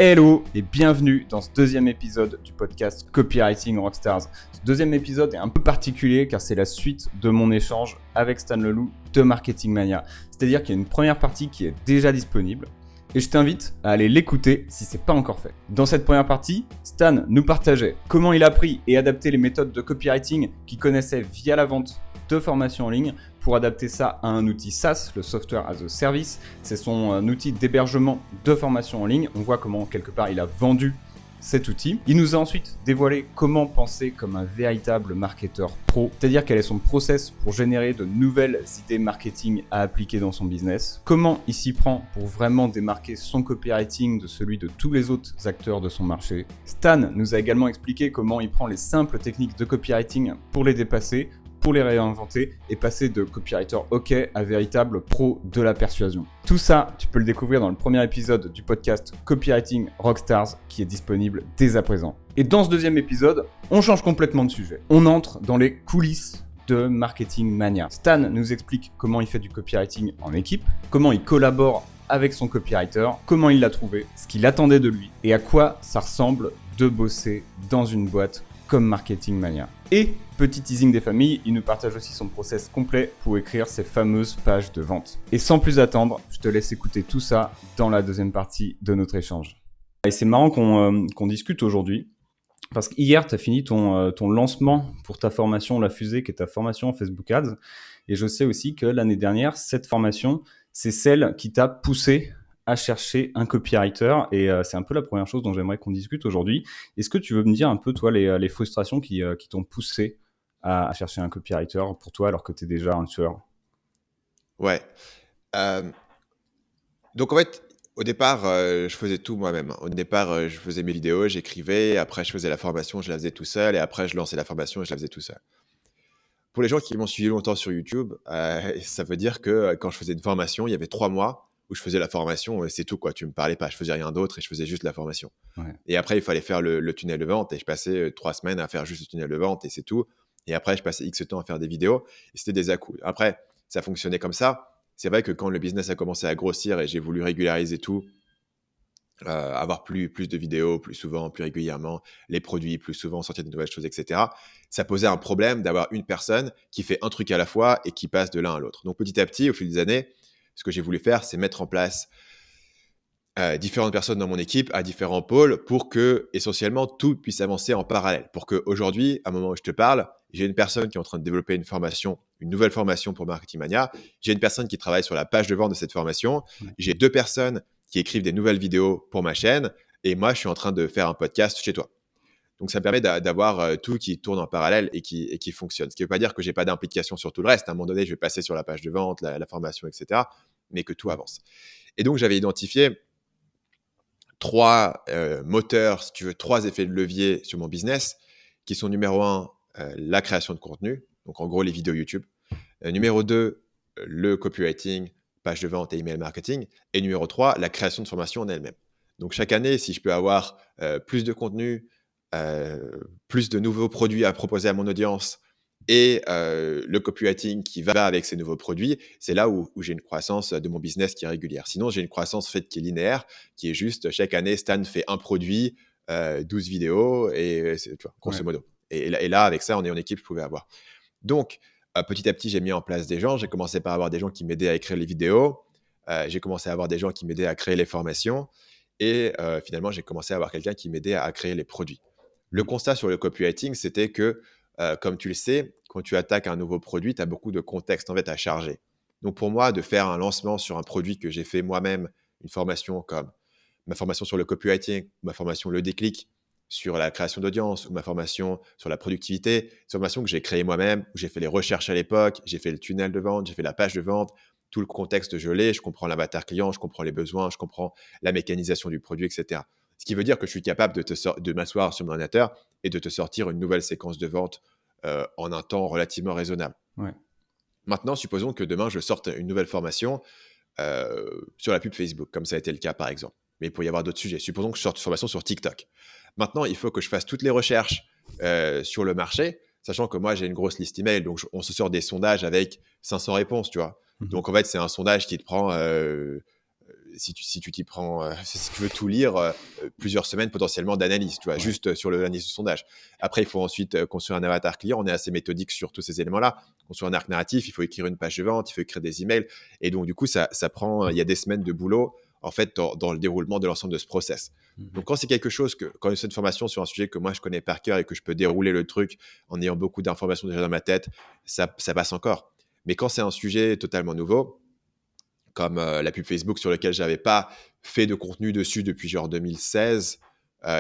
Hello et bienvenue dans ce deuxième épisode du podcast Copywriting Rockstars. Ce deuxième épisode est un peu particulier car c'est la suite de mon échange avec Stan Leloup de Marketing Mania. C'est-à-dire qu'il y a une première partie qui est déjà disponible et je t'invite à aller l'écouter si c'est pas encore fait. Dans cette première partie, Stan nous partageait comment il a appris et adapté les méthodes de copywriting qu'il connaissait via la vente de formations en ligne pour adapter ça à un outil SaaS, le Software as a Service. C'est son outil d'hébergement de formation en ligne. On voit comment, quelque part, il a vendu cet outil. Il nous a ensuite dévoilé comment penser comme un véritable marketeur pro, c'est-à-dire quel est son process pour générer de nouvelles idées marketing à appliquer dans son business, comment il s'y prend pour vraiment démarquer son copywriting de celui de tous les autres acteurs de son marché. Stan nous a également expliqué comment il prend les simples techniques de copywriting pour les dépasser, pour les réinventer et passer de copywriter OK à véritable pro de la persuasion. Tout ça, tu peux le découvrir dans le premier épisode du podcast Copywriting Rockstars qui est disponible dès à présent. Et dans ce deuxième épisode, on change complètement de sujet. On entre dans les coulisses de Marketing Mania. Stan nous explique comment il fait du copywriting en équipe, comment il collabore avec son copywriter, comment il l'a trouvé, ce qu'il attendait de lui et à quoi ça ressemble de bosser dans une boîte comme Marketing Mania. Et petit teasing des familles, il nous partage aussi son process complet pour écrire ses fameuses pages de vente. Et sans plus attendre, je te laisse écouter tout ça dans la deuxième partie de notre échange. Et c'est marrant qu'on discute aujourd'hui, parce qu'hier, tu as fini ton lancement pour ta formation La Fusée, qui est ta formation en Facebook Ads. Et je sais aussi que l'année dernière, cette formation, c'est celle qui t'a poussé à chercher un copywriter et c'est un peu la première chose dont j'aimerais qu'on discute aujourd'hui. Est-ce que tu veux me dire un peu, toi, les frustrations qui t'ont poussé à chercher un copywriter pour toi alors que tu es déjà un tueur? Ouais. Donc en fait, au départ, je faisais tout moi-même. Au départ, je faisais mes vidéos, j'écrivais, après je faisais la formation, je la faisais tout seul, et après je lançais la formation et je la faisais tout seul. Pour les gens qui m'ont suivi longtemps sur YouTube, ça veut dire que quand je faisais une formation, il y avait 3 mois où je faisais la formation et c'est tout, quoi. Tu me parlais pas, je faisais rien d'autre et je faisais juste la formation. Ouais. Et après, il fallait faire le tunnel de vente et je passais 3 semaines à faire juste le tunnel de vente et c'est tout. Et après, je passais X temps à faire des vidéos et c'était des à-coups. Après, ça fonctionnait comme ça. C'est vrai que quand le business a commencé à grossir et j'ai voulu régulariser tout, avoir plus de vidéos, plus souvent, plus régulièrement, les produits plus souvent, sortir de nouvelles choses, etc. Ça posait un problème d'avoir une personne qui fait un truc à la fois et qui passe de l'un à l'autre. Donc petit à petit, au fil des années, ce que j'ai voulu faire, c'est mettre en place différentes personnes dans mon équipe à différents pôles pour que, essentiellement, tout puisse avancer en parallèle. Pour qu'aujourd'hui, à un moment où je te parle, j'ai une personne qui est en train de développer une formation, une nouvelle formation pour Marketing Mania. J'ai une personne qui travaille sur la page de vente de cette formation. Ouais. J'ai 2 personnes qui écrivent des nouvelles vidéos pour ma chaîne. Et moi, je suis en train de faire un podcast chez toi. Donc, ça me permet d'avoir tout qui tourne en parallèle et qui fonctionne. Ce qui ne veut pas dire que je n'ai pas d'implication sur tout le reste. À un moment donné, je vais passer sur la page de vente, la formation, etc. Mais que tout avance. Et donc, j'avais identifié 3 moteurs, si tu veux, 3 effets de levier sur mon business, qui sont numéro 1, la création de contenu, donc en gros les vidéos YouTube. Numéro 2, le copywriting, page de vente et email marketing. Et numéro 3, la création de formation en elle-même. Donc chaque année, si je peux avoir plus de contenu, plus de nouveaux produits à proposer à mon audience et le copywriting qui va avec ces nouveaux produits, c'est là où j'ai une croissance de mon business qui est régulière. Sinon, j'ai une croissance faite qui est linéaire, qui est juste chaque année, Stan fait un produit, 12 vidéos, et tu vois, grosso modo. Et là, avec ça, on est en équipe, je pouvais avoir. Donc, petit à petit, j'ai mis en place des gens. J'ai commencé par avoir des gens qui m'aidaient à écrire les vidéos. J'ai commencé à avoir des gens qui m'aidaient à créer les formations. Et finalement, j'ai commencé à avoir quelqu'un qui m'aidait à créer les produits. Le constat sur le copywriting, c'était que comme tu le sais, quand tu attaques un nouveau produit, tu as beaucoup de contexte en fait à charger. Donc pour moi, de faire un lancement sur un produit que j'ai fait moi-même, une formation comme ma formation sur le copywriting, ma formation Le Déclic sur la création d'audience ou ma formation sur la productivité, c'est une formation que j'ai créée moi-même, où j'ai fait les recherches à l'époque, j'ai fait le tunnel de vente, j'ai fait la page de vente, tout le contexte je l'ai, je comprends l'avatar client, je comprends les besoins, je comprends la mécanisation du produit, etc. Ce qui veut dire que je suis capable de m'asseoir sur mon ordinateur et de te sortir une nouvelle séquence de vente en un temps relativement raisonnable. Ouais. Maintenant, supposons que demain, je sorte une nouvelle formation sur la pub Facebook, comme ça a été le cas par exemple. Mais il peut y avoir d'autres sujets. Supposons que je sorte une formation sur TikTok. Maintenant, il faut que je fasse toutes les recherches sur le marché, sachant que moi, j'ai une grosse liste email, donc on se sort des sondages avec 500 réponses, tu vois. Donc, en fait, c'est un sondage qui te prend si tu t'y prends, si tu veux tout lire, plusieurs semaines potentiellement d'analyse, tu vois, juste sur l'analyse du sondage. Après, il faut ensuite construire un avatar client. On est assez méthodique sur tous ces éléments-là. Construire un arc narratif, il faut écrire une page de vente, il faut écrire des emails. Et donc, du coup, ça prend, il y a des semaines de boulot, en fait, dans le déroulement de l'ensemble de ce process. Donc, quand c'est quelque chose quand c'est une formation sur un sujet que moi je connais par cœur et que je peux dérouler le truc en ayant beaucoup d'informations déjà dans ma tête, ça passe encore. Mais quand c'est un sujet totalement nouveau, comme la pub Facebook sur lequel j'avais pas fait de contenu dessus depuis genre 2016,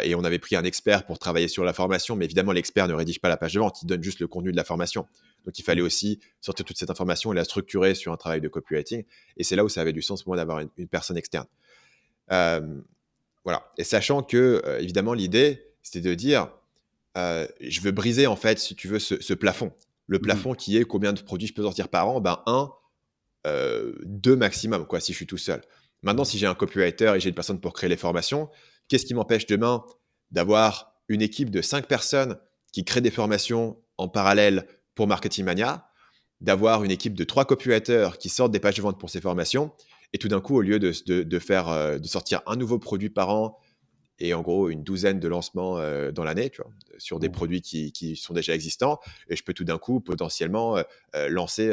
et on avait pris un expert pour travailler sur la formation, mais évidemment l'expert ne rédige pas la page de vente, il donne juste le contenu de la formation. Donc il fallait aussi sortir toute cette information et la structurer sur un travail de copywriting, et c'est là où ça avait du sens pour moi d'avoir une personne externe. Euh, voilà. Et sachant que, évidemment, l'idée, c'était de dire, je veux briser, en fait, si tu veux, ce plafond. Le plafond qui est combien de produits je peux sortir par an? Ben, 1, 2 maximum, quoi, si je suis tout seul. Maintenant, si j'ai un copywriter et j'ai une personne pour créer les formations, qu'est-ce qui m'empêche demain d'avoir une équipe de 5 personnes qui créent des formations en parallèle pour Marketing Mania, d'avoir une équipe de 3 copywriters qui sortent des pages de vente pour ces formations, et tout d'un coup, au lieu de sortir un nouveau produit par an et en gros une douzaine de lancements dans l'année, tu vois, sur des produits qui sont déjà existants, et je peux tout d'un coup potentiellement lancer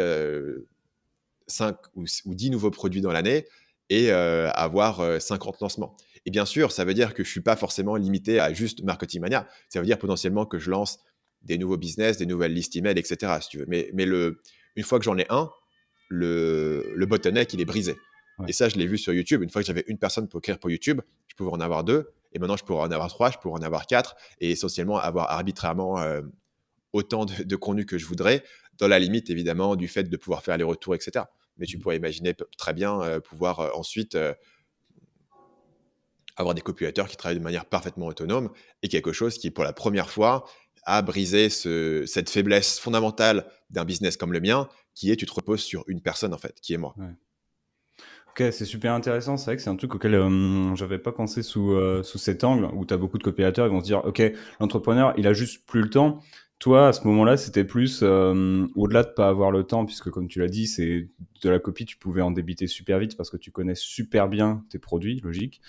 5 ou 10 nouveaux produits dans l'année et avoir 50 lancements. Et bien sûr, ça veut dire que je ne suis pas forcément limité à juste Marketing Mania. Ça veut dire potentiellement que je lance des nouveaux business, des nouvelles listes email, etc. Si tu veux. Mais une fois que j'en ai un, le bottleneck, il est brisé. Ouais. Et ça, je l'ai vu sur YouTube. Une fois que j'avais une personne pour écrire pour YouTube, je pouvais en avoir 2. Et maintenant, je pourrais en avoir 3, je pourrais en avoir 4. Et essentiellement, avoir arbitrairement autant de contenu que je voudrais, dans la limite, évidemment, du fait de pouvoir faire les retours, etc. Mais tu pourrais imaginer très bien pouvoir ensuite avoir des copywriters qui travaillent de manière parfaitement autonome, et quelque chose qui, pour la première fois, a brisé cette faiblesse fondamentale d'un business comme le mien, qui est tu te reposes sur une personne, en fait, qui est moi. Ouais. Ok, c'est super intéressant. C'est vrai que c'est un truc auquel j'avais pas pensé sous cet angle, où tu as beaucoup de coopérateurs, ils vont se dire, ok, l'entrepreneur, il a juste plus le temps. Toi, à ce moment-là, c'était plus au-delà de pas avoir le temps, puisque comme tu l'as dit, c'est de la copie, tu pouvais en débiter super vite parce que tu connais super bien tes produits, logique,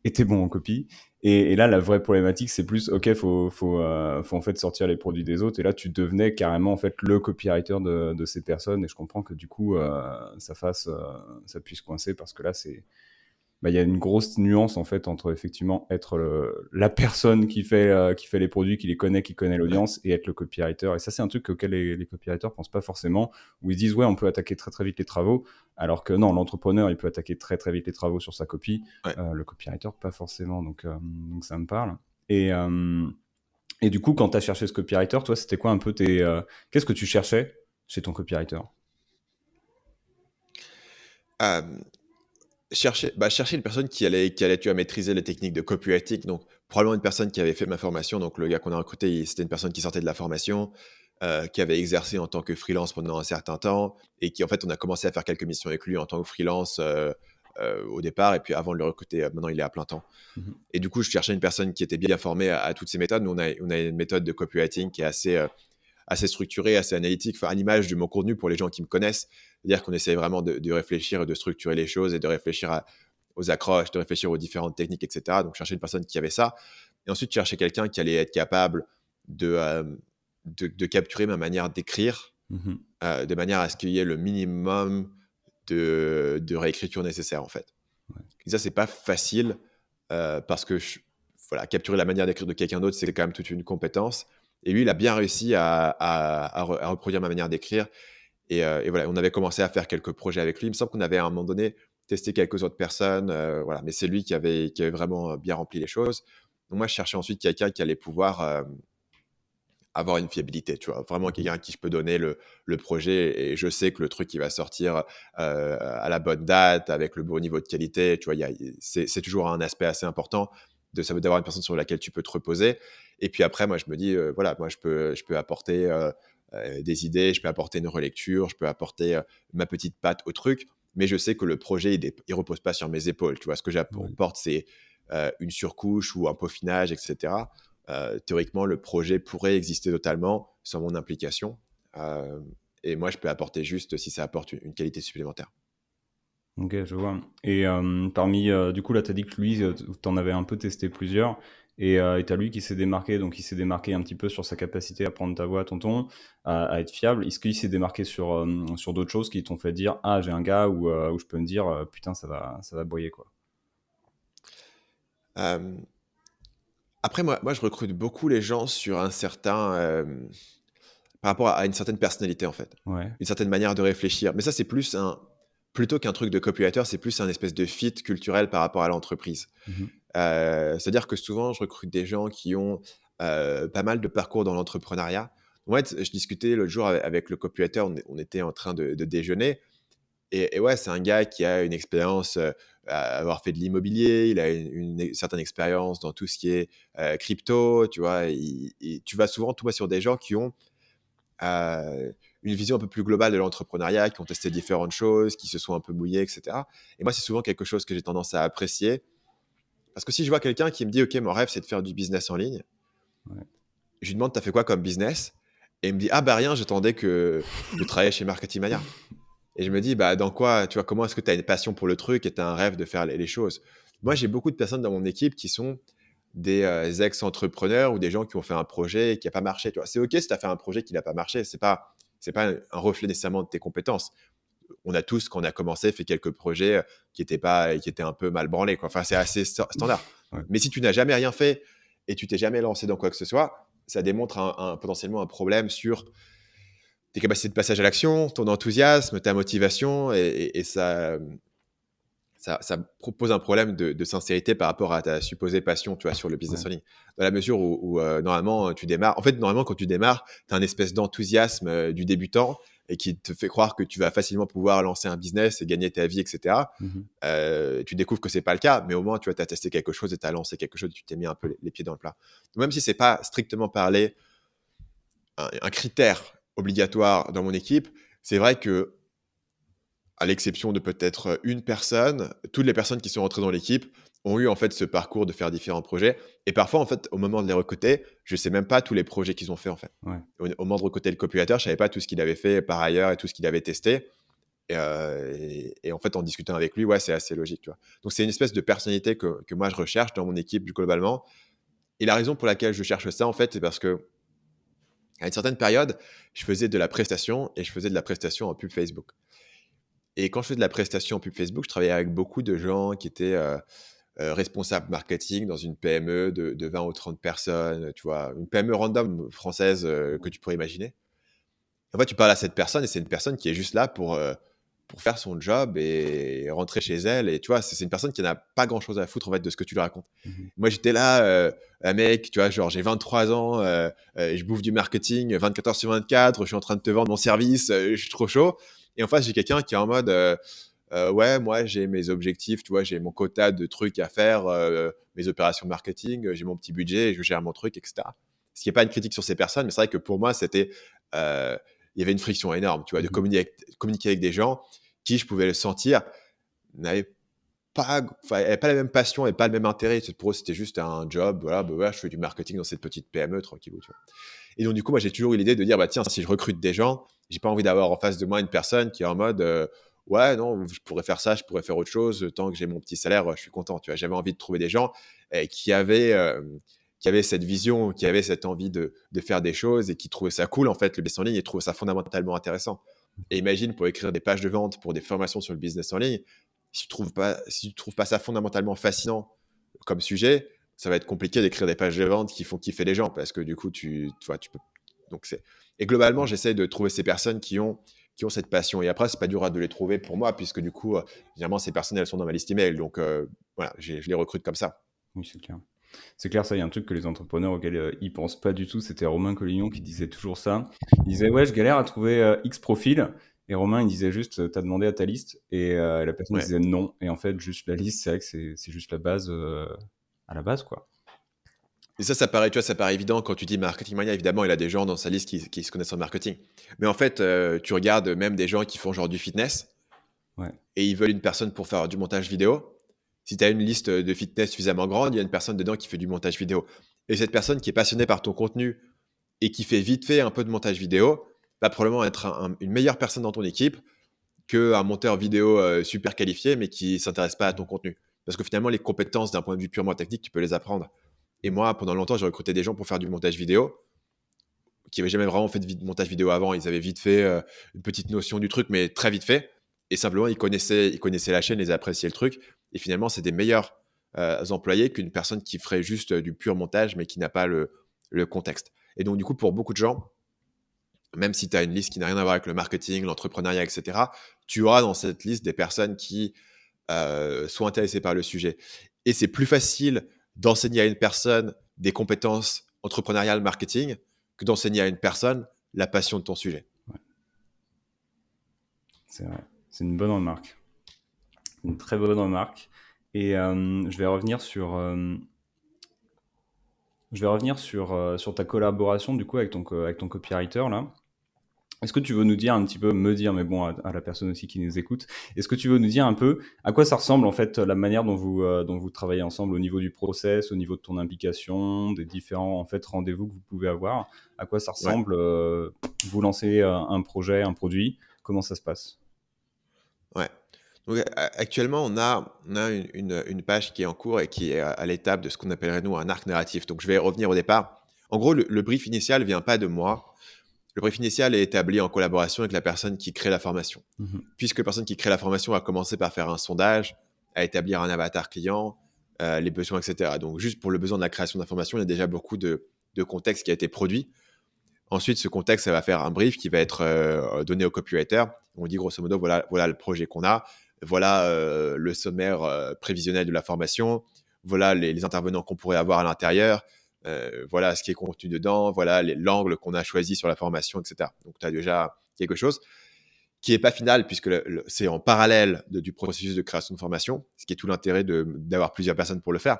et t'es bon en copie. Et là, la vraie problématique, c'est plus, ok, faut en fait sortir les produits des autres. Et là, tu devenais carrément en fait le copywriter de ces personnes. Et je comprends que du coup, ça puisse coincer parce que là, il y a une grosse nuance en fait entre effectivement être la personne qui fait les produits, qui connaît Ouais. l'audience, et être le copywriter. Et ça, c'est un truc auquel les copywriters pensent pas forcément, où ils disent ouais, on peut attaquer très très vite les travaux, alors que non, l'entrepreneur, il peut attaquer très très vite les travaux sur sa copie, Ouais. le copywriter pas forcément. Donc ça me parle. Et du coup, quand tu as cherché ce copywriter, toi, c'était quoi un peu qu'est-ce que tu cherchais chez ton copywriter? Euh, chercher une personne qui allait tu vois, maîtriser les techniques de copywriting. Donc, probablement une personne qui avait fait ma formation. Donc, le gars qu'on a recruté, c'était une personne qui sortait de la formation, qui avait exercé en tant que freelance pendant un certain temps, et qui, en fait, on a commencé à faire quelques missions avec lui en tant que freelance au départ. Et puis, avant de le recruter, maintenant, il est à plein temps. Mhm. Et du coup, je cherchais une personne qui était bien formée à toutes ces méthodes. Nous, on a une méthode de copywriting qui est assez structuré, assez analytique, enfin, à l'image de mon contenu pour les gens qui me connaissent. C'est-à-dire qu'on essaie vraiment de réfléchir et de structurer les choses et de réfléchir aux accroches, de réfléchir aux différentes techniques, etc. Donc, chercher une personne qui avait ça. Et ensuite, chercher quelqu'un qui allait être capable de capturer ma manière d'écrire, Mhm. de manière à ce qu'il y ait le minimum de réécriture nécessaire, en fait. Ouais. Et ça, c'est pas facile parce que voilà, capturer la manière d'écrire de quelqu'un d'autre, c'est quand même toute une compétence. Et lui, il a bien réussi à reproduire ma manière d'écrire. Et voilà, on avait commencé à faire quelques projets avec lui. Il me semble qu'on avait à un moment donné testé quelques autres personnes. Voilà, mais c'est lui qui avait vraiment bien rempli les choses. Donc moi, je cherchais ensuite quelqu'un qui allait pouvoir avoir une fiabilité, tu vois, vraiment quelqu'un à qui je peux donner le projet, et je sais que le truc il va sortir à la bonne date, avec le bon niveau de qualité, tu vois, c'est toujours un aspect assez important d'avoir une personne sur laquelle tu peux te reposer. Et puis après, moi je me dis, voilà, moi je peux apporter des idées, je peux apporter une relecture, je peux apporter ma petite patte au truc, mais je sais que le projet il repose pas sur mes épaules, tu vois, ce que Ouais. j'apporte c'est une surcouche ou un peaufinage, etc. Théoriquement, le projet pourrait exister totalement sans mon implication. Et moi, je peux apporter juste si ça apporte une qualité supplémentaire. Ok, je vois. Et parmi, du coup, là, tu as dit que lui, tu en avais un peu testé plusieurs. Et t'as lui qui s'est démarqué, donc il s'est démarqué un petit peu sur sa capacité à prendre ta voix, à ton ton, à être fiable. Est-ce qu'il s'est démarqué sur d'autres choses qui t'ont fait dire, ah, j'ai un gars où je peux me dire, putain, ça va broyer, quoi. Euh, Après, moi, je recrute beaucoup les gens sur un certain, par rapport à une certaine personnalité, en fait. Ouais. Une certaine manière de réfléchir. Mais ça, c'est plus plutôt qu'un truc de copywriter, c'est plus un espèce de fit culturel par rapport à l'entreprise. Mhm. C'est-à-dire que souvent, je recrute des gens qui ont pas mal de parcours dans l'entrepreneuriat. En fait, je discutais l'autre jour avec le copywriter, on était en train de déjeuner. Et ouais, c'est un gars qui a une expérience, à avoir fait de l'immobilier, il a une certaine expérience dans tout ce qui est crypto, tu vois. Tu vas souvent tomber sur des gens qui ont une vision un peu plus globale de l'entrepreneuriat, qui ont testé différentes choses, qui se sont un peu mouillés, etc. Et moi, c'est souvent quelque chose que j'ai tendance à apprécier. Parce que si je vois quelqu'un qui me dit, OK, mon rêve, c'est de faire du business en ligne, Ouais. je lui demande, t'as fait quoi comme business? Et il me dit, ah bah rien, j'attendais de travailler chez Marketing Mania. Et je me dis, bah dans quoi, tu vois, comment est-ce que tu as une passion pour le truc et tu as un rêve de faire les choses? Moi, j'ai beaucoup de personnes dans mon équipe qui sont des ex-entrepreneurs ou des gens qui ont fait un projet qui n'a pas marché. Tu vois, c'est OK si tu as fait un projet qui n'a pas marché. C'est pas un reflet nécessairement de tes compétences. On a tous, quand on a commencé, fait quelques projets qui étaient un peu mal branlés, quoi. Enfin, c'est assez standard. Ouais. Mais si tu n'as jamais rien fait et tu t'es jamais lancé dans quoi que ce soit, ça démontre potentiellement un problème sur tes capacités de passage à l'action, ton enthousiasme, ta motivation, et ça pose un problème de sincérité par rapport à ta supposée passion, tu vois, sur le business Ouais. en ligne. Dans la mesure où, normalement, tu démarres. En fait, normalement, quand tu démarres, tu as un espèce d'enthousiasme du débutant et qui te fait croire que tu vas facilement pouvoir lancer un business et gagner ta vie, etc. Mhm. Tu découvres que c'est pas le cas, mais au moins, tu vois, as testé quelque chose et tu as lancé quelque chose, tu t'es mis un peu les pieds dans le plat. Donc, même si c'est pas strictement parlé un critère obligatoire dans mon équipe, c'est vrai que, à l'exception de peut-être une personne, toutes les personnes qui sont rentrées dans l'équipe ont eu en fait ce parcours de faire différents projets. Et parfois, en fait, au moment de les recruter, je sais même pas tous les projets qu'ils ont fait en fait. Ouais. Au moment de recruter le copywriter, je savais pas tout ce qu'il avait fait par ailleurs et tout ce qu'il avait testé. Et en fait, en discutant avec lui, ouais, c'est assez logique, tu vois. Donc, c'est une espèce de personnalité que moi je recherche dans mon équipe globalement. Et la raison pour laquelle je cherche ça, en fait, c'est parce que à une certaine période, je faisais de la prestation et je faisais de la prestation en pub Facebook. Et quand je faisais de la prestation en pub Facebook, je travaillais avec beaucoup de gens qui étaient responsables marketing dans une PME de 20 ou 30 personnes, tu vois, une PME random française que tu pourrais imaginer. En fait, tu parles à cette personne et c'est une personne qui est juste là pour faire son job et rentrer chez elle. Et tu vois, c'est une personne qui n'a pas grand-chose à foutre en fait de ce que tu lui racontes. Mhm. Moi, j'étais là, un mec, tu vois, genre j'ai 23 ans, je bouffe du marketing 24 heures sur 24, je suis en train de te vendre mon service, je suis trop chaud. Et en face, j'ai quelqu'un qui est en mode, ouais, moi, j'ai mes objectifs, tu vois, j'ai mon quota de trucs à faire, mes opérations marketing, j'ai mon petit budget, je gère mon truc, etc. Ce qui n'est pas une critique sur ces personnes, mais c'est vrai que pour moi, euh, il y avait une friction énorme, tu vois, de Mhm. communiquer avec des gens qui, je pouvais le sentir, n'avaient avaient pas la même passion et pas le même intérêt. Pour eux, c'était juste un job. Voilà, bah ouais, je fais du marketing dans cette petite PME, tranquillou, tu vois. Et donc, du coup, moi, j'ai toujours eu l'idée de dire, bah tiens, si je recrute des gens, j'ai pas envie d'avoir en face de moi une personne qui est en mode, ouais, non, je pourrais faire ça, je pourrais faire autre chose, tant que j'ai mon petit salaire, je suis content, tu vois. J'avais envie de trouver des gens qui avaient cette vision, qui avaient cette envie de faire des choses et qui trouvaient ça cool, en fait, le business en ligne, et trouvaient ça fondamentalement intéressant. Et imagine, pour écrire des pages de vente, pour des formations sur le business en ligne, si tu trouves pas ça fondamentalement fascinant comme sujet, ça va être compliqué d'écrire des pages de vente qui font kiffer les gens parce que du coup, tu vois, tu peux. Donc c'est. Et globalement, j'essaie de trouver ces personnes qui ont cette passion. Et après, c'est pas dur de les trouver pour moi puisque du coup, généralement, ces personnes, elles sont dans ma liste email. Donc voilà, je les recrute comme ça. Oui, c'est clair. C'est clair, ça, il y a un truc que les entrepreneurs auxquels ils pensent pas du tout. C'était Romain Collignon qui disait toujours ça. Il disait, ouais, je galère à trouver X profils. Et Romain, il disait juste, t'as demandé à ta liste. Et la personne Ouais. disait non. Et en fait, juste la liste, c'est vrai que c'est juste la base, à la base, quoi. Et ça paraît, tu vois, ça paraît évident quand tu dis Marketing Mania. Évidemment, il a des gens dans sa liste qui se connaissent en marketing. Mais en fait, tu regardes même des gens qui font genre du fitness Ouais. et ils veulent une personne pour faire du montage vidéo. Si tu as une liste de fitness suffisamment grande, il y a une personne dedans qui fait du montage vidéo. Et cette personne qui est passionnée par ton contenu et qui fait vite fait un peu de montage vidéo va probablement être une meilleure personne dans ton équipe qu'un monteur vidéo super qualifié, mais qui ne s'intéresse pas à ton contenu. Parce que finalement, les compétences d'un point de vue purement technique, tu peux les apprendre. Et moi, pendant longtemps, j'ai recruté des gens pour faire du montage vidéo qui n'avaient jamais vraiment fait de montage vidéo avant. Ils avaient vite fait une petite notion du truc, mais très vite fait. Et simplement, ils connaissaient la chaîne, ils appréciaient le truc. Et finalement, c'est des meilleurs employés qu'une personne qui ferait juste du pur montage, mais qui n'a pas le contexte. Et donc, du coup, pour beaucoup de gens, même si tu as une liste qui n'a rien à voir avec le marketing, l'entrepreneuriat, etc., tu auras dans cette liste des personnes qui sont intéressées par le sujet. Et c'est plus facile d'enseigner à une personne des compétences entrepreneuriales, marketing, que d'enseigner à une personne la passion de ton sujet. Ouais. C'est vrai. C'est une bonne remarque. Une très bonne remarque. Et je vais revenir sur sur ta collaboration du coup avec ton copywriter là. Est-ce que tu veux nous dire un petit peu, me dire, mais bon, à la personne aussi qui nous écoute, est-ce que tu veux nous dire un peu à quoi ça ressemble en fait la manière dont vous travaillez ensemble au niveau du process, au niveau de ton implication, des différents en fait rendez-vous que vous pouvez avoir, à quoi ça ressemble vous lancez un projet, un produit, comment ça se passe? Ouais. Donc, actuellement, on a une page qui est en cours et qui est à l'étape de ce qu'on appellerait nous un arc narratif. Donc, je vais revenir au départ. En gros, le brief initial ne vient pas de moi. Le brief initial est établi en collaboration avec la personne qui crée la formation. Puisque la personne qui crée la formation a commencé par faire un sondage, à établir un avatar client, les besoins, etc. Donc, juste pour le besoin de la création d'informations, il y a déjà beaucoup de contexte qui a été produit. Ensuite, ce contexte, ça va faire un brief qui va être donné au copywriter. On dit grosso modo, voilà le projet qu'on a, voilà le sommaire prévisionnel de la formation, voilà les intervenants qu'on pourrait avoir à l'intérieur, voilà ce qui est contenu dedans, voilà l'angle qu'on a choisi sur la formation, etc. Donc, tu as déjà quelque chose qui n'est pas final puisque c'est en parallèle du processus de création de formation, ce qui est tout l'intérêt d'avoir plusieurs personnes pour le faire.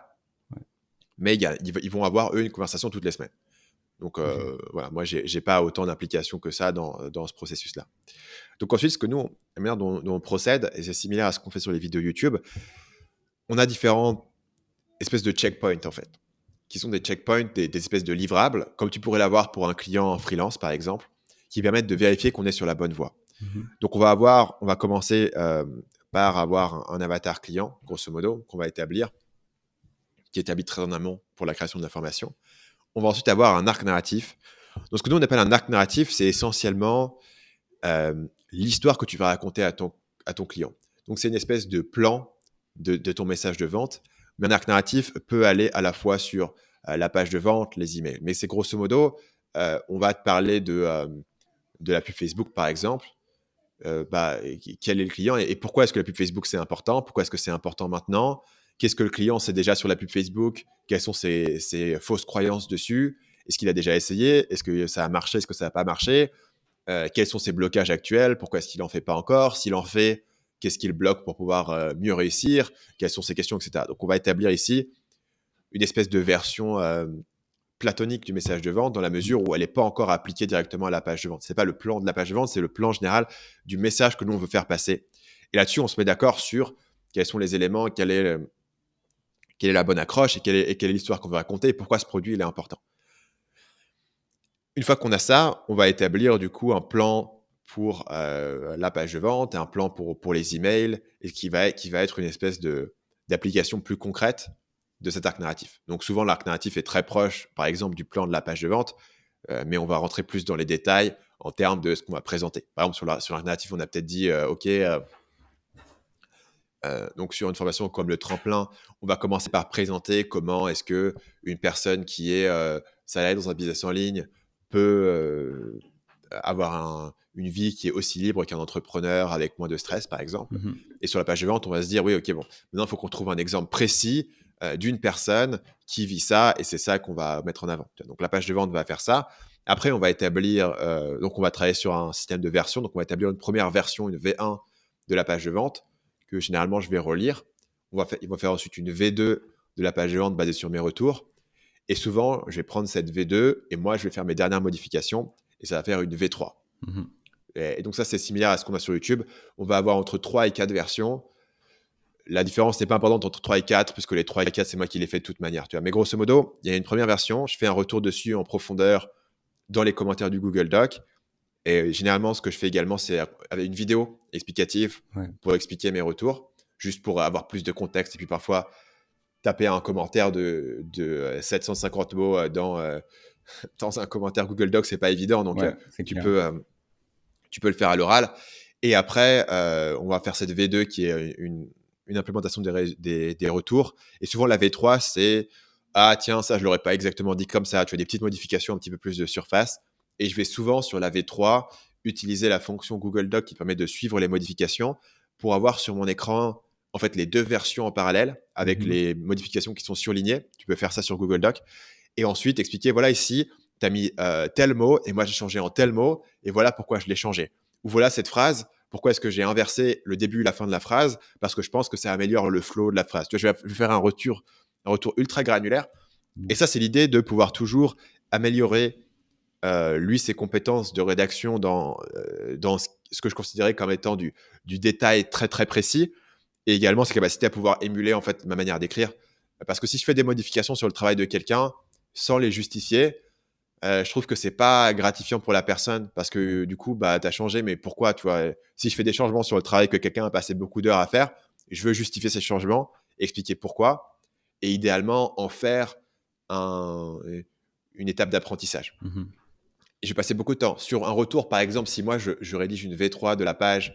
Ouais. Mais ils vont avoir, eux, une conversation toutes les semaines. Donc, voilà, moi, je n'ai pas autant d'implication que ça dans ce processus-là. Donc, ensuite, la manière dont on procède, et c'est similaire à ce qu'on fait sur les vidéos YouTube, on a différentes espèces de checkpoints, en fait, qui sont des checkpoints, des espèces de livrables, comme tu pourrais l'avoir pour un client en freelance, par exemple, qui permettent de vérifier qu'on est sur la bonne voie. Donc, on va commencer par avoir un avatar client, grosso modo, qu'on va établir, qui est établi très en amont pour la création de l'information. On va ensuite avoir un arc narratif. Donc, ce que nous, on appelle un arc narratif, c'est essentiellement l'histoire que tu vas raconter à ton client. Donc, c'est une espèce de plan de ton message de vente. Mais un arc narratif peut aller à la fois sur la page de vente, les emails. Mais c'est grosso modo, on va te parler de la pub Facebook, par exemple. Quel est le client et pourquoi est-ce que la pub Facebook, c'est important? Pourquoi est-ce que c'est important maintenant? Qu'est-ce que le client sait déjà sur la pub Facebook? Quelles sont ses fausses croyances dessus? Est-ce qu'il a déjà essayé? Est-ce que ça a marché? Est-ce que ça n'a pas marché? Quels sont ses blocages actuels? Pourquoi est-ce qu'il n'en fait pas encore? S'il en fait, qu'est-ce qu'il bloque pour pouvoir mieux réussir? Quelles sont ses questions, etc. Donc, on va établir ici une espèce de version platonique du message de vente dans la mesure où elle n'est pas encore appliquée directement à la page de vente. Ce n'est pas le plan de la page de vente, c'est le plan général du message que nous, on veut faire passer. Et là-dessus, on se met d'accord sur quels sont les éléments, quelle est la bonne accroche et quelle est l'histoire qu'on veut raconter et pourquoi ce produit il est important. Une fois qu'on a ça, on va établir du coup un plan pour la page de vente, un plan pour les emails et qui va être une espèce d'application plus concrète de cet arc narratif. Donc souvent, l'arc narratif est très proche, par exemple, du plan de la page de vente, mais on va rentrer plus dans les détails en termes de ce qu'on va présenter. Par exemple, sur l'arc narratif, on a peut-être dit, donc sur une formation comme le tremplin, on va commencer par présenter comment est-ce que une personne qui est salariée dans un business en ligne peut avoir une vie qui est aussi libre qu'un entrepreneur avec moins de stress, par exemple. Et sur la page de vente, on va se dire, oui, ok, bon, maintenant, il faut qu'on trouve un exemple précis d'une personne qui vit ça, et c'est ça qu'on va mettre en avant. Donc, la page de vente va faire ça. Après, on va établir, donc on va travailler sur un système de version. Donc, on va établir une première version, une V1 de la page de vente, que généralement, je vais relire. Il va faire ensuite une V2 de la page de vente basée sur mes retours. Et souvent, je vais prendre cette V2 et moi, je vais faire mes dernières modifications et ça va faire une V3. Et donc, ça, c'est similaire à ce qu'on a sur YouTube. On va avoir entre 3 et 4 versions. La différence n'est pas importante entre 3 et 4, puisque les 3 et 4, c'est moi qui les fais de toute manière. Tu vois. Mais grosso modo, il y a une première version. Je fais un retour dessus en profondeur dans les commentaires du Google Doc. Et généralement, ce que je fais également, c'est avec une vidéo explicative Ouais. pour expliquer mes retours, juste pour avoir plus de contexte. Et puis parfois, taper un commentaire de 750 mots dans un commentaire Google Docs, c'est pas évident. Donc, Ouais, c'est tu clair. peux, euh, tu peux le faire à l'oral. Et après, on va faire cette V2 qui est une implémentation des retours. Et souvent, la V3, c'est ah, tiens, ça, je l'aurais pas exactement dit comme ça. Tu as des petites modifications, un petit peu plus de surface. Et je vais souvent, sur la V3, utiliser la fonction Google Doc qui permet de suivre les modifications pour avoir sur mon écran, en fait, les deux versions en parallèle avec Mhm. les modifications qui sont surlignées. Tu peux faire ça sur Google Doc. Et ensuite, expliquer voilà, ici, tu as mis tel mot et moi, j'ai changé en tel mot. Et voilà pourquoi je l'ai changé. Ou voilà cette phrase. Pourquoi est-ce que j'ai inversé le début et la fin de la phrase? Parce que je pense que ça améliore le flow de la phrase. Tu vois, je vais faire un retour ultra granulaire. Et ça, c'est l'idée de pouvoir toujours améliorer lui ses compétences de rédaction dans ce que je considérais comme étant du détail très très précis, et également ses capacités à pouvoir émuler en fait ma manière d'écrire. Parce que si je fais des modifications sur le travail de quelqu'un sans les justifier, je trouve que c'est pas gratifiant pour la personne parce que du coup, bah, tu as changé, mais pourquoi, tu vois? Si je fais des changements sur le travail que quelqu'un a passé beaucoup d'heures à faire, je veux justifier ces changements, expliquer pourquoi et idéalement en faire un une étape d'apprentissage. Mhm. Et je vais passer beaucoup de temps. Sur un retour, par exemple, si moi je rédige une V3 de la page,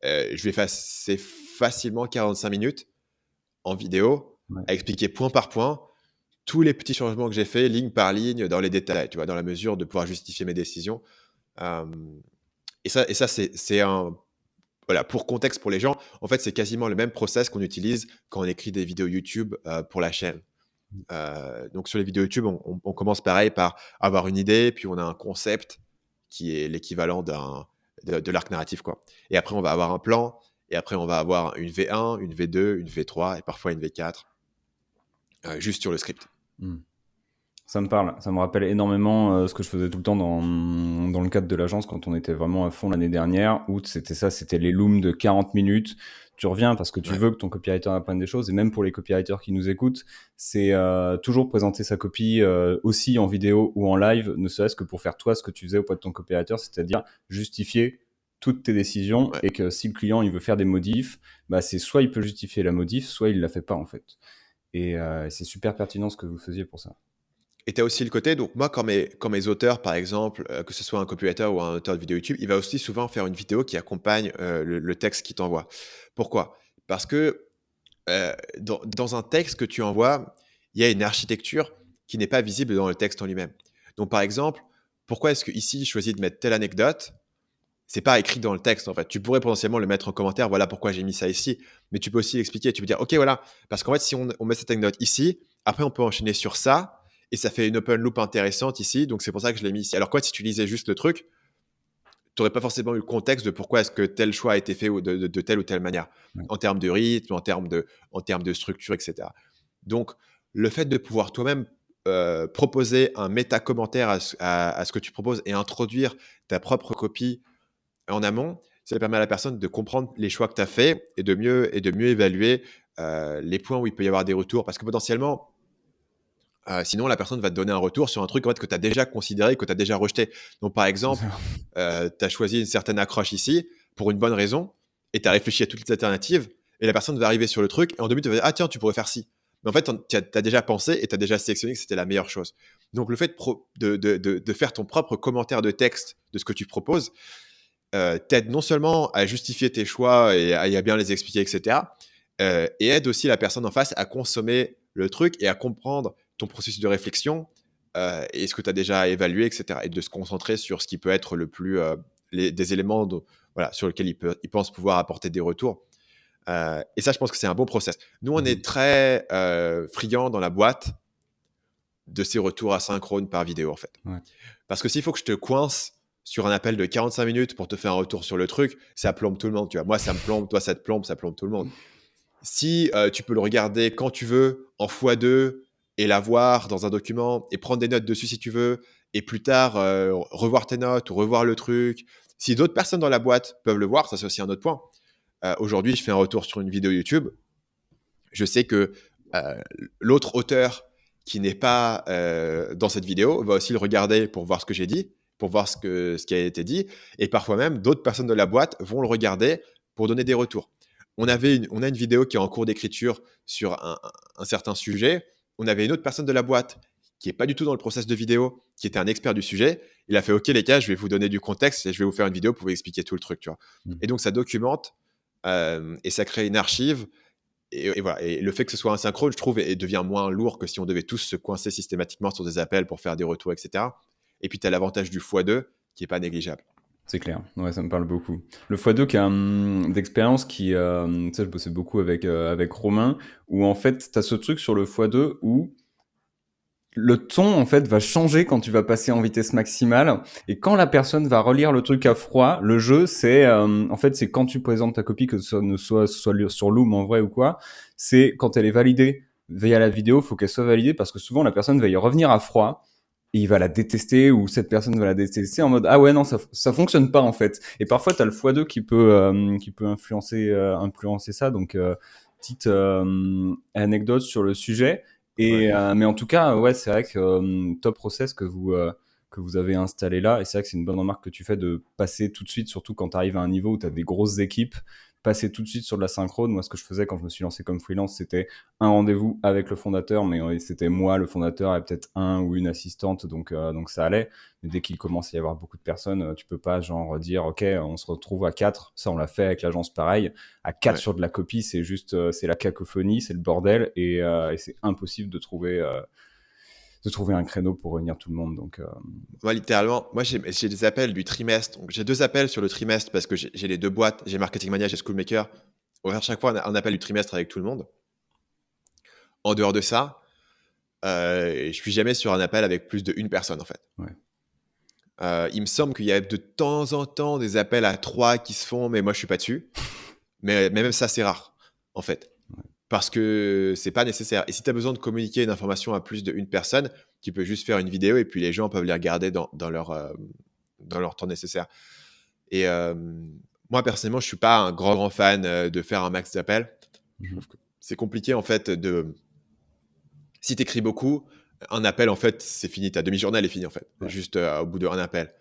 je vais passer facilement 45 minutes en vidéo Ouais. à expliquer point par point tous les petits changements que j'ai faits, ligne par ligne, dans les détails, tu vois, dans la mesure de pouvoir justifier mes décisions. Euh, et ça c'est un. Voilà, pour contexte pour les gens, en fait, c'est quasiment le même process qu'on utilise quand on écrit des vidéos YouTube pour la chaîne. Donc, sur les vidéos YouTube, on commence pareil par avoir une idée, puis on a un concept qui est l'équivalent de l'arc narratif, quoi. Et après, on va avoir un plan, et après, on va avoir une V1, une V2, une V3, et parfois une V4, juste sur le script. Mhm. Ça me parle, ça me rappelle énormément ce que je faisais tout le temps dans le cadre de l'agence quand on était vraiment à fond l'année dernière, où c'était ça, c'était les looms de 40 minutes. Tu reviens parce que tu Ouais, veux que ton copywriter apprenne des choses, et même pour les copywriters qui nous écoutent, c'est toujours présenter sa copie aussi en vidéo ou en live, ne serait-ce que pour faire toi ce que tu faisais auprès de ton copywriter, c'est-à-dire justifier toutes tes décisions, ouais. et que si le client il veut faire des modifs, bah c'est soit il peut justifier la modif, soit il la fait pas en fait. Et c'est super pertinent ce que vous faisiez pour ça. Et tu as aussi le côté, donc moi, quand mes auteurs, par exemple, que ce soit un copywriter ou un auteur de vidéo YouTube, il va aussi souvent faire une vidéo qui accompagne le texte qu'il t'envoie. Pourquoi? Parce que dans un texte que tu envoies, il y a une architecture qui n'est pas visible dans le texte en lui-même. Donc, par exemple, pourquoi est-ce que ici je choisis de mettre telle anecdote? C'est pas écrit dans le texte en fait. Tu pourrais potentiellement le mettre en commentaire, voilà pourquoi j'ai mis ça ici. Mais tu peux aussi l'expliquer. Tu peux dire, ok, voilà, parce qu'en fait, si on met cette anecdote ici, après on peut enchaîner sur ça, et ça fait une open loop intéressante ici. Donc c'est pour ça que je l'ai mis ici. Alors quoi, si tu lisais juste le truc, tu n'aurais pas forcément eu le contexte de pourquoi est-ce que tel choix a été fait ou de telle ou telle manière, Ouais. en termes de rythme, en termes de structure, etc. Donc, le fait de pouvoir toi-même proposer un méta-commentaire à ce que tu proposes et introduire ta propre copie en amont, ça permet à la personne de comprendre les choix que tu as faits et de mieux évaluer les points où il peut y avoir des retours. Parce que potentiellement, sinon, la personne va te donner un retour sur un truc en fait, que tu as déjà considéré, que tu as déjà rejeté. Donc, par C'est exemple, ça. tu as choisi une certaine accroche ici pour une bonne raison et tu as réfléchi à toutes les alternatives et la personne va arriver sur le truc et en 2 minutes, tu vas dire, ah tiens, tu pourrais faire ci. Mais en fait, tu as déjà pensé et tu as déjà sélectionné que c'était la meilleure chose. Donc, le fait de faire ton propre commentaire de texte de ce que tu proposes t'aide non seulement à justifier tes choix et à bien les expliquer, etc., et aide aussi la personne en face à consommer le truc et à comprendre ton processus de réflexion et ce que tu as déjà évalué, etc. Et de se concentrer sur ce qui peut être le plus des éléments voilà, sur lesquels il pense pouvoir apporter des retours. Et ça, je pense que c'est un bon process. Nous, on est Mhm. très friands dans la boîte de ces retours asynchrones par vidéo, en fait. Ouais. Parce que s'il faut que je te coince sur un appel de 45 minutes pour te faire un retour sur le truc, ça plombe tout le monde. Tu vois. Moi, ça me plombe, toi, ça plombe tout le monde. Si tu peux le regarder quand tu veux, en x2, et l'avoir dans un document, et prendre des notes dessus si tu veux, et plus tard, revoir tes notes ou revoir le truc. Si d'autres personnes dans la boîte peuvent le voir, ça c'est aussi un autre point. Aujourd'hui, je fais un retour sur une vidéo YouTube. Je sais que euh, l'autre auteur qui n'est pas dans cette vidéo va aussi le regarder pour voir ce que j'ai dit, pour voir ce qui a été dit. Et parfois même, d'autres personnes de la boîte vont le regarder pour donner des retours. On a une vidéo qui est en cours d'écriture sur un certain sujet. On avait une autre personne de la boîte qui n'est pas du tout dans le process de vidéo, qui était un expert du sujet. Il a fait « Ok les gars, je vais vous donner du contexte et je vais vous faire une vidéo pour vous expliquer tout le truc. » tu vois. Et donc, ça documente et ça crée une archive. Et voilà. Et le fait que ce soit asynchrone, je trouve, et devient moins lourd que si on devait tous se coincer systématiquement sur des appels pour faire des retours, etc. Et puis, tu as l'avantage du x2 qui n'est pas négligeable. C'est clair, ouais, ça me parle beaucoup. Le x2 qui a d'expérience qui, tu sais, je bossais beaucoup avec Romain, où en fait, tu as ce truc sur le x2 où le ton, en fait, va changer quand tu vas passer en vitesse maximale. Et quand la personne va relire le truc à froid, le jeu, c'est, en fait, c'est quand tu présentes ta copie, que ce soit sur Loom en vrai ou quoi, c'est quand elle est validée via la vidéo, faut qu'elle soit validée parce que souvent la personne va y revenir à froid. Et il va la détester ou cette personne va la détester en mode ah ouais non ça fonctionne pas en fait. Et parfois t'as le x2 qui peut influencer ça. Donc petite anecdote sur le sujet. Et mais en tout cas ouais c'est vrai que top process que vous avez installé là, et c'est vrai que c'est une bonne remarque que tu fais de passer tout de suite, surtout quand tu arrives à un niveau où tu as des grosses équipes, passer tout de suite sur de la synchrone. Moi, ce que je faisais quand je me suis lancé comme freelance, c'était un rendez-vous avec le fondateur, mais c'était moi, le fondateur, et peut-être un ou une assistante, donc ça allait. Mais dès qu'il commence à y avoir beaucoup de personnes, tu peux pas genre dire, ok, on se retrouve à 4. Ça, on l'a fait avec l'agence pareil. À 4 sur de la copie, c'est juste, c'est la cacophonie, c'est le bordel, et c'est impossible de trouver un créneau pour réunir tout le monde. Donc, Moi, littéralement, j'ai des appels du trimestre. Donc, j'ai 2 appels sur le trimestre parce que j'ai les 2 boîtes. J'ai Marketing Mania, j'ai Schoolmaker. On va faire chaque fois un appel du trimestre avec tout le monde. En dehors de ça, je suis jamais sur un appel avec plus d'une personne, en fait. Ouais. Il me semble qu'il y a de temps en temps des appels à 3 qui se font, mais moi, je suis pas dessus. Mais même ça, c'est rare, en fait. Parce que c'est pas nécessaire. Et si tu as besoin de communiquer une information à plus d'une personne, tu peux juste faire une vidéo et puis les gens peuvent les regarder dans leur temps nécessaire. Et moi, personnellement, je suis pas un grand fan de faire un max d'appels. Je trouve que c'est compliqué, en fait, si tu écris beaucoup, un appel, en fait, c'est fini. Ta demi-journée, elle est finie, en fait, juste au bout d'un appel.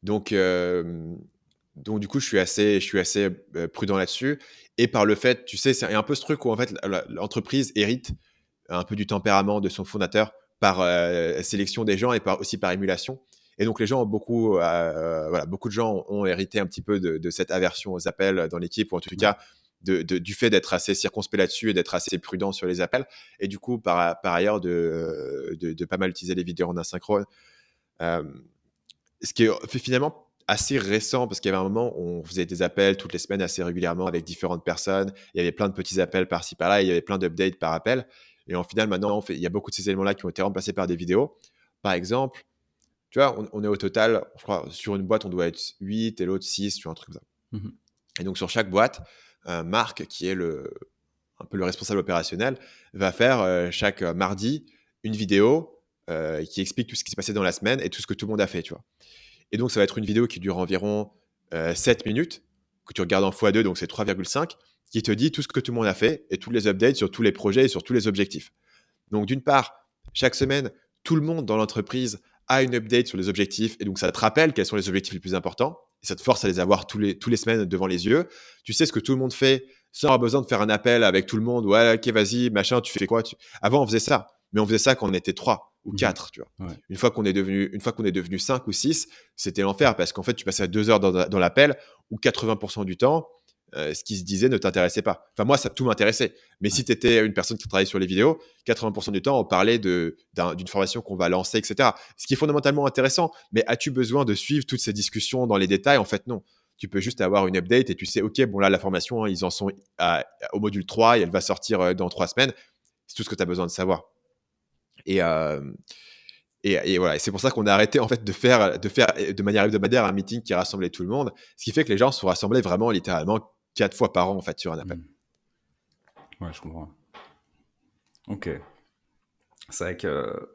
Donc, du coup, je suis assez prudent là-dessus. Et par le fait, tu sais, c'est un peu ce truc où en fait l'entreprise hérite un peu du tempérament de son fondateur par sélection des gens et aussi par émulation. Et donc les gens ont beaucoup de gens ont hérité un petit peu de cette aversion aux appels dans l'équipe, ou en tout cas du fait d'être assez circonspect là-dessus et d'être assez prudent sur les appels. Et du coup, par ailleurs, de pas mal utiliser les vidéos en asynchrone. Ce qui est finalement assez récent, parce qu'il y avait un moment où on faisait des appels toutes les semaines assez régulièrement avec différentes personnes. Il y avait plein de petits appels par-ci par-là, et il y avait plein d'updates par appel. Et en final, maintenant, il y a beaucoup de ces éléments-là qui ont été remplacés par des vidéos. Par exemple, tu vois, on est au total, je crois, sur une boîte, on doit être 8 et l'autre 6, tu vois, un truc comme ça. Et donc, sur chaque boîte, Marc, qui est un peu le responsable opérationnel, va faire chaque mardi une vidéo qui explique tout ce qui s'est passé dans la semaine et tout ce que tout le monde a fait, tu vois. Et donc, ça va être une vidéo qui dure environ 7 minutes, que tu regardes en x2, donc c'est 3,5, qui te dit tout ce que tout le monde a fait et tous les updates sur tous les projets et sur tous les objectifs. Donc, d'une part, chaque semaine, tout le monde dans l'entreprise a une update sur les objectifs, et donc ça te rappelle quels sont les objectifs les plus importants, et ça te force à les avoir tous les semaines devant les yeux. Tu sais ce que tout le monde fait sans avoir besoin de faire un appel avec tout le monde. Ouais, ok, vas-y, machin, tu fais quoi Avant, on faisait ça, mais on faisait ça quand on était 3 ou 4, tu vois. Ouais. Une fois qu'on est devenu 5 ou 6, c'était l'enfer, parce qu'en fait, tu passais 2 heures dans l'appel où 80% du temps, ce qui se disait ne t'intéressait pas. Enfin, moi, tout m'intéressait. Mais si tu étais une personne qui travaillait sur les vidéos, 80% du temps, on parlait d'une formation qu'on va lancer, etc. Ce qui est fondamentalement intéressant. Mais as-tu besoin de suivre toutes ces discussions dans les détails? En fait, non. Tu peux juste avoir une update et tu sais, OK, bon là, la formation, hein, ils en sont au module 3 et elle va sortir dans 3 semaines. C'est tout ce que tu as besoin de savoir. Et voilà, et c'est pour ça qu'on a arrêté en fait de faire de manière hebdomadaire un meeting qui rassemblait tout le monde, ce qui fait que les gens sont rassemblés vraiment littéralement 4 fois par an en fait sur un appel. Ouais, je comprends. Ok. C'est vrai que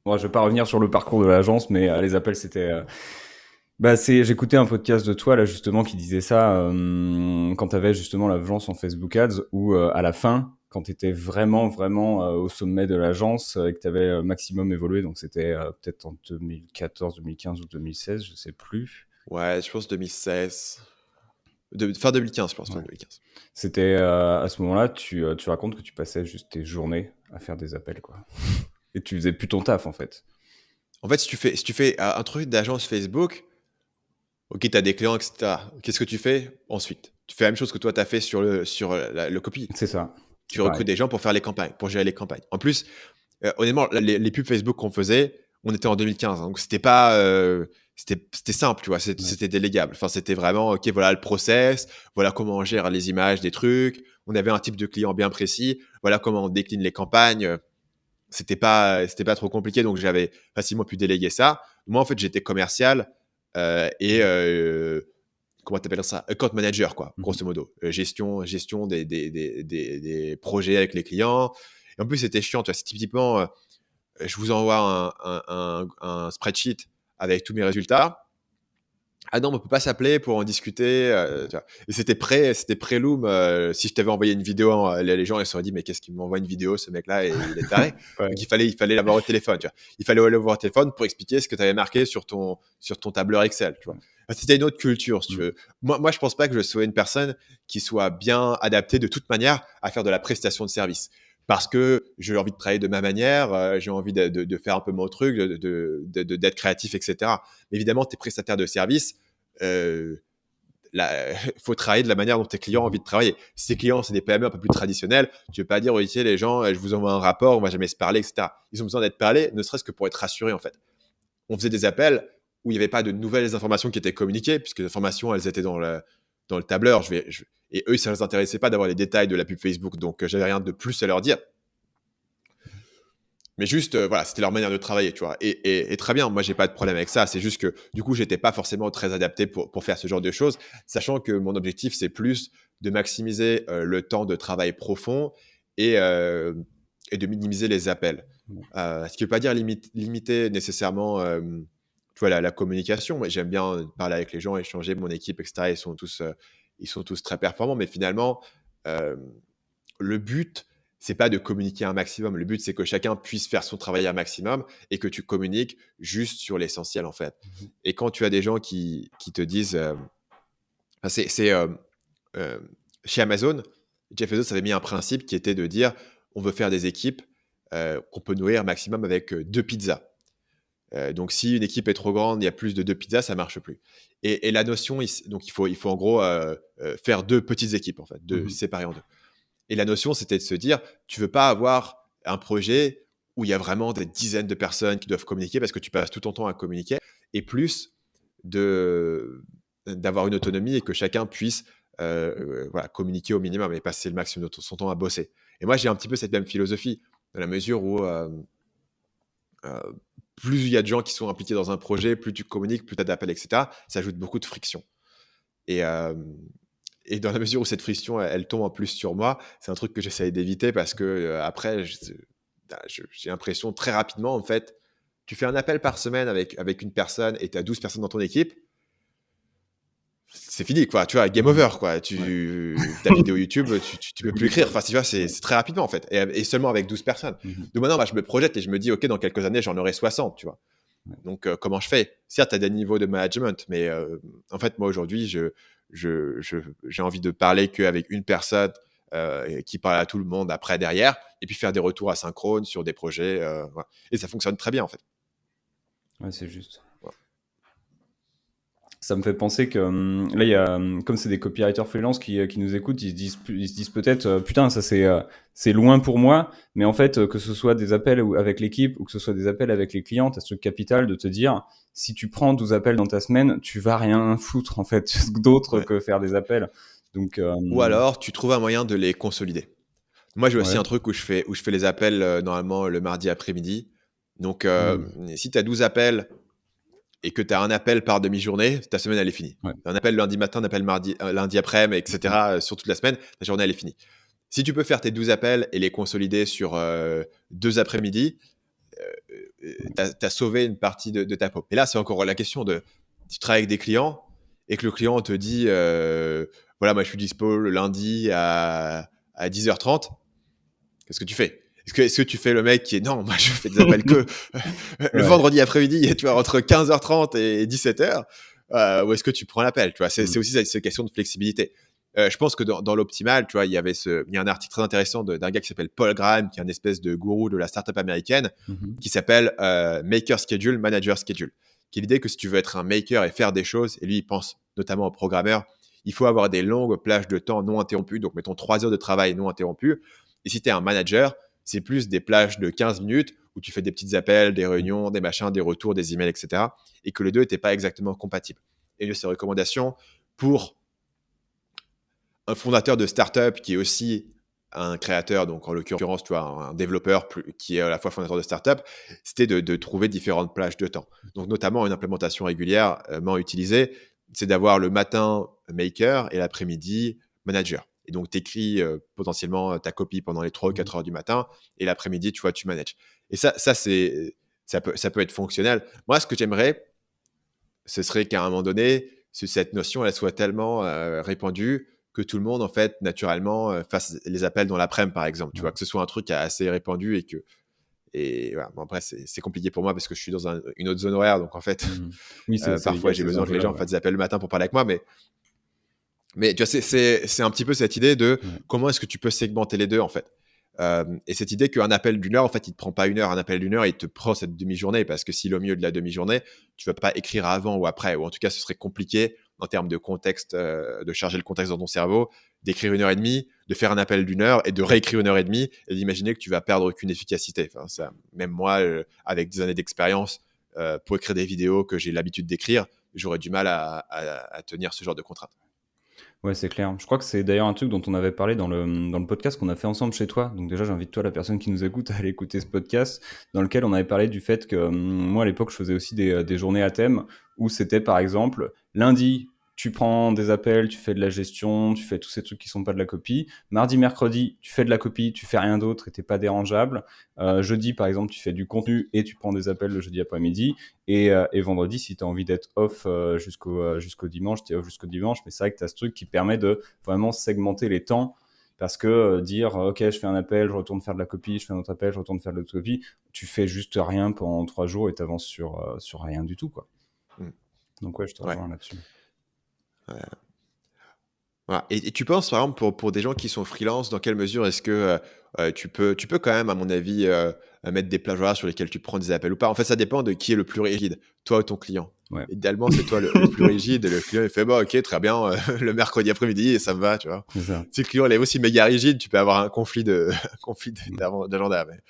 bon, je vais pas revenir sur le parcours de l'agence, mais les appels c'était j'écoutais un podcast de toi là justement qui disait ça quand tu avais justement la vengeance en Facebook Ads où à la fin quand tu étais vraiment, vraiment au sommet de l'agence et que tu avais maximum évolué. Donc, c'était peut-être en 2014, 2015 ou 2016, je sais plus. Ouais, je pense 2016. Fin 2015, je pense, fin Ouais. 2015. C'était à ce moment-là, tu racontes que tu passais juste tes journées à faire des appels, quoi. Et tu faisais plus ton taf, en fait. En fait, si tu fais un truc d'agence Facebook, ok, tu as des clients, etc. Qu'est-ce que tu fais ensuite? Tu fais la même chose que toi, tu as fait sur le copy. C'est ça. C'est Tu pareil. recrutes des gens pour faire les campagnes, pour gérer les campagnes. En plus, honnêtement, les pubs Facebook qu'on faisait, on était en 2015, hein, donc c'était pas, c'était simple, tu vois, Ouais. c'était délégable. Enfin, c'était vraiment, ok, voilà le process, voilà comment on gère les images des trucs. On avait un type de client bien précis, voilà comment on décline les campagnes. C'était pas trop compliqué, donc j'avais facilement pu déléguer ça. Moi, en fait, j'étais commercial et comment t'appelles ça? Account manager, quoi, Mhm. grosso modo. Gestion des projets avec les clients. Et en plus, c'était chiant, tu vois. C'est typiquement, je vous envoie un spreadsheet avec tous mes résultats. Ah non, on peut pas s'appeler pour en discuter. Tu vois. Et c'était pré-loom. Si je t'avais envoyé une vidéo, les gens ils se seraient dit mais qu'est-ce qu'il m'envoie une vidéo ce mec-là et il est taré. Ouais. Donc il fallait l'avoir au téléphone. Tu vois. Il fallait l'avoir au téléphone pour expliquer ce que tu avais marqué sur ton tableur Excel. Tu vois. C'était une autre culture, si tu Mhm. veux. Moi, je pense pas que je sois une personne qui soit bien adaptée de toute manière à faire de la prestation de service. Parce que j'ai envie de travailler de ma manière, j'ai envie de faire un peu mon truc, d'être créatif, etc. Mais évidemment, tu es prestataire de service, il faut travailler de la manière dont tes clients ont envie de travailler. Si tes clients, c'est des PME un peu plus traditionnels, tu ne veux pas dire, ok, les gens, je vous envoie un rapport, on va jamais se parler, etc. Ils ont besoin d'être parlés, ne serait-ce que pour être rassurés, en fait. On faisait des appels où il n'y avait pas de nouvelles informations qui étaient communiquées, puisque les informations, elles étaient dans le tableur. Et eux, ça ne les intéressait pas d'avoir les détails de la pub Facebook, donc j'avais rien de plus à leur dire. Mais juste, voilà, c'était leur manière de travailler, tu vois. Et très bien, moi, j'ai pas de problème avec ça. C'est juste que, du coup, j'étais pas forcément très adapté pour faire ce genre de choses, sachant que mon objectif, c'est plus de maximiser le temps de travail profond et, euh, et de minimiser les appels. Ce qui veut pas dire limiter nécessairement tu vois, la communication. Moi, j'aime bien parler avec les gens, échanger, mon équipe, etc. Ils sont tous très performants, mais finalement, euh, le but, c'est pas de communiquer un maximum. Le but, c'est que chacun puisse faire son travail un maximum et que tu communiques juste sur l'essentiel, en fait. Mhm. Et quand tu as des gens qui te disent, enfin, euh, chez Amazon, Jeff Bezos avait mis un principe qui était de dire, on veut faire des équipes qu'on peut nourrir maximum avec 2 pizzas. Donc, si une équipe est trop grande, il y a plus de 2 pizzas, ça marche plus. Et la notion, donc il faut en gros faire 2 petites équipes, en fait, Mhm. séparer en deux. Et la notion, c'était de se dire, tu veux pas avoir un projet où il y a vraiment des dizaines de personnes qui doivent communiquer parce que tu passes tout ton temps à communiquer, et plus d'avoir une autonomie et que chacun puisse voilà, communiquer au minimum et passer le maximum de son temps à bosser. Et moi, j'ai un petit peu cette même philosophie, dans la mesure où euh, plus il y a de gens qui sont impliqués dans un projet, plus tu communiques, plus tu as d'appels, etc., ça ajoute beaucoup de friction. Et, euh, et dans la mesure où cette friction, elle tombe en plus sur moi, c'est un truc que j'essaye d'éviter parce que après, j'ai l'impression très rapidement, en fait, tu fais un appel par semaine avec une personne et tu as 12 personnes dans ton équipe, c'est fini, quoi. Tu vois, game Mhm. over, quoi. Ouais. Ta vidéo YouTube, tu T'as peux plus oublié écrire. quoi. Enfin, tu vois, c'est Ouais. c'est très rapidement, en fait. Et seulement avec 12 personnes. Mhm. Donc maintenant, bah, je me projette et je me dis, OK, dans quelques années, j'en aurai 60, tu vois. Ouais. Donc, comment je fais? Certes, tu as des niveaux de management, mais en fait, moi, aujourd'hui, j'ai envie de parler qu'avec une personne qui parle à tout le monde après, derrière, et puis faire des retours asynchrones sur des projets. Voilà. Et ça fonctionne très bien, en fait. Ouais, c'est juste. Voilà. Ça me fait penser que là, il y a, comme c'est des copywriters freelance qui nous écoutent, ils se disent peut-être, putain, ça c'est loin pour moi, mais en fait, que ce soit des appels avec l'équipe ou que ce soit des appels avec les clients, t'as ce truc capital de te dire, si tu prends 12 appels dans ta semaine, tu vas rien foutre, en fait, d'autre Ouais. que faire des appels. Donc, Ou alors, tu trouves un moyen de les consolider. Moi, j'ai aussi ouais. un truc où je fais les appels normalement le mardi après-midi. Donc, Hmm. si tu as 12 appels et que tu as un appel par demi-journée, ta semaine, elle est finie. Ouais. Un appel lundi matin, un appel lundi après-midi, Mhm. etc., sur toute la semaine, ta journée, elle est finie. Si tu peux faire tes 12 appels et les consolider sur 2 après-midi, tu as sauvé une partie de ta peau. Et là, c'est encore la question de, tu travailles avec des clients et que le client te dit, voilà, moi je suis dispo le lundi à 10h30. qu'est-ce que tu fais? Est-ce que tu fais le mec qui est non, moi je fais des appels que le vendredi après-midi, tu vois, entre 15h30 et 17h, ou est-ce que tu prends l'appel, tu vois? C'est aussi cette question de flexibilité. Je pense que dans l'optimal, tu vois, il y a un article très intéressant d'un gars qui s'appelle Paul Graham, qui est un espèce de gourou de la startup américaine, qui s'appelle Maker Schedule, Manager Schedule, qui est l'idée que si tu veux être un maker et faire des choses, et lui il pense notamment aux programmeurs, il faut avoir des longues plages de temps non interrompues, donc mettons 3 heures de travail non interrompues. Et si tu es un manager, c'est plus des plages de 15 minutes où tu fais des petits appels, des réunions, des machins, des retours, des emails, etc. Et que les deux n'étaient pas exactement compatibles. Et une de ses recommandations pour un fondateur de startup qui est aussi un créateur, donc en l'occurrence, tu vois, un développeur qui est à la fois fondateur de startup, c'était de trouver différentes plages de temps. Donc notamment une implémentation régulièrement utilisée, c'est d'avoir le matin maker et l'après-midi manager. Et donc, tu écris potentiellement ta copie pendant les 3 ou 4 heures du matin et l'après-midi, tu vois, tu manages. Et ça peut être fonctionnel. Moi, ce que j'aimerais, ce serait qu'à un moment donné, cette notion, elle soit tellement répandue que tout le monde, en fait, naturellement, fasse les appels dans l'après-midi, par exemple. Tu vois, que ce soit un truc assez répandu et voilà. Bon, après, c'est compliqué pour moi parce que je suis dans une autre zone horaire. Donc, en fait, oui, parfois, j'ai besoin que les gens fassent des appels le matin pour parler avec moi. Mais tu vois, c'est un petit peu cette idée de comment est-ce que tu peux segmenter les deux, en fait. Et cette idée qu'un appel d'1 heure, en fait, il ne te prend pas 1 heure. Un appel d'1 heure, il te prend cette demi-journée parce que si au milieu de la demi-journée, tu ne vas pas écrire avant ou après, ou en tout cas, ce serait compliqué en termes de contexte, de charger le contexte dans ton cerveau, d'écrire 1h30, de faire un appel d'1 heure et de réécrire 1h30 et d'imaginer que tu vas perdre aucune efficacité. Enfin, ça, même moi, avec des années d'expérience, pour écrire des vidéos que j'ai l'habitude d'écrire, j'aurais du mal à tenir ce genre de contraintes. Ouais, c'est clair. Je crois que c'est d'ailleurs un truc dont on avait parlé dans le podcast qu'on a fait ensemble chez toi. Donc déjà, j'invite toi, la personne qui nous écoute, à aller écouter ce podcast dans lequel on avait parlé du fait que moi, à l'époque, je faisais aussi des journées à thème où c'était, par exemple, lundi, tu prends des appels, tu fais de la gestion, tu fais tous ces trucs qui sont pas de la copie. Mardi, mercredi, tu fais de la copie, tu fais rien d'autre et t'es pas dérangeable. Jeudi, par exemple, tu fais du contenu et tu prends des appels le jeudi après-midi. Et vendredi, si tu as envie d'être off jusqu'au dimanche, tu es off jusqu'au dimanche. Mais c'est vrai que tu as ce truc qui permet de vraiment segmenter les temps. Parce que dire, ok, je fais un appel, je retourne faire de la copie, je fais un autre appel, je retourne faire de l'autre copie, tu fais juste rien pendant 3 jours et tu avances sur rien du tout, quoi. Donc ouais, je te rejoins là-dessus. Voilà. Et tu penses, par exemple, pour des gens qui sont freelance, dans quelle mesure est-ce que tu peux quand même, à mon avis, mettre des plages horaires sur lesquelles tu prends des appels ou pas? En fait, ça dépend de qui est le plus rigide, toi ou ton client. Ouais. Idéalement, c'est toi le plus rigide et le client il fait bon, ok, très bien, le mercredi après-midi et ça me va, tu vois. C'est ça. Si le client il est aussi méga rigide, tu peux avoir un conflit d'agenda. Mais...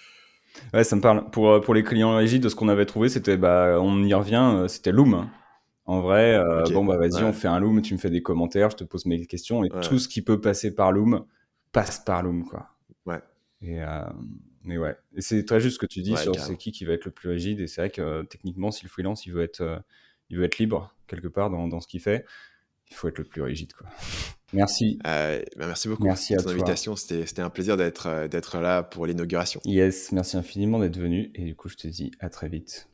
Ouais, ça me parle. Pour les clients rigides, de ce qu'on avait trouvé, c'était, on y revient, c'était Loom. Hein. En vrai, vas-y, on fait un Loom, tu me fais des commentaires, je te pose mes questions, et tout ce qui peut passer par Loom, passe par Loom, quoi. Ouais. Mais ouais, et c'est très juste ce que tu dis sur carrément. c'est qui va être le plus rigide, et c'est vrai que techniquement, si le freelance, il veut être libre, quelque part, dans ce qu'il fait, il faut être le plus rigide, quoi. Merci. Merci beaucoup Merci pour à ton toi. invitation, c'était un plaisir d'être là pour l'inauguration. Yes, merci infiniment d'être venu, et du coup, je te dis à très vite.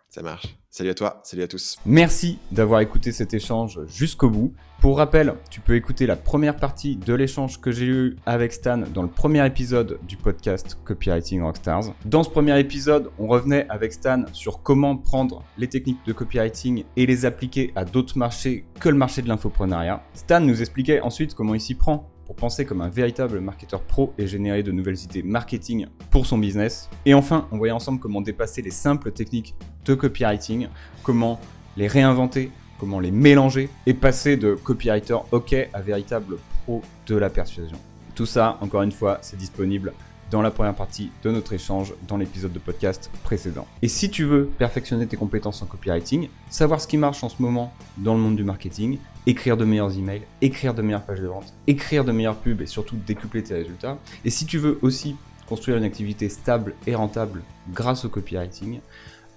Ça marche. Salut à toi, salut à tous. Merci d'avoir écouté cet échange jusqu'au bout. Pour rappel, tu peux écouter la première partie de l'échange que j'ai eu avec Stan dans le premier épisode du podcast Copywriting Rockstars. Dans ce premier épisode, on revenait avec Stan sur comment prendre les techniques de copywriting et les appliquer à d'autres marchés que le marché de l'infoprenariat. Stan nous expliquait ensuite comment il s'y prend pour penser comme un véritable marketeur pro et générer de nouvelles idées marketing pour son business. Et enfin, on voyait ensemble comment dépasser les simples techniques de copywriting, comment les réinventer, comment les mélanger et passer de copywriter OK à véritable pro de la persuasion. Tout ça, encore une fois, c'est disponible dans la première partie de notre échange dans l'épisode de podcast précédent. Et si tu veux perfectionner tes compétences en copywriting, savoir ce qui marche en ce moment dans le monde du marketing, écrire de meilleurs emails, écrire de meilleures pages de vente, écrire de meilleures pubs et surtout décupler tes résultats, et si tu veux aussi construire une activité stable et rentable grâce au copywriting,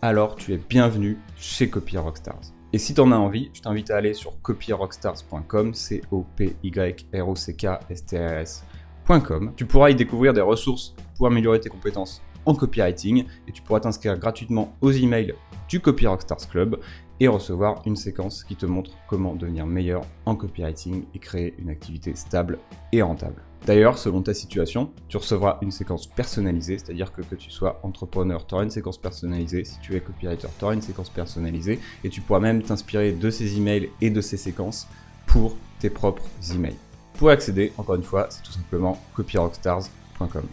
alors tu es bienvenu chez Copy Rockstars. Et si tu en as envie, je t'invite à aller sur copyrockstars.com, COPYROCKSTARS.com. Tu pourras y découvrir des ressources pour améliorer tes compétences en copywriting et tu pourras t'inscrire gratuitement aux emails du Copy Rockstars Club et recevoir une séquence qui te montre comment devenir meilleur en copywriting et créer une activité stable et rentable. D'ailleurs, selon ta situation, tu recevras une séquence personnalisée, c'est-à-dire que tu sois entrepreneur, tu auras une séquence personnalisée, si tu es copywriter, tu auras une séquence personnalisée, et tu pourras même t'inspirer de ces emails et de ces séquences pour tes propres emails. Pour accéder, encore une fois, c'est tout simplement copyrockstars.com.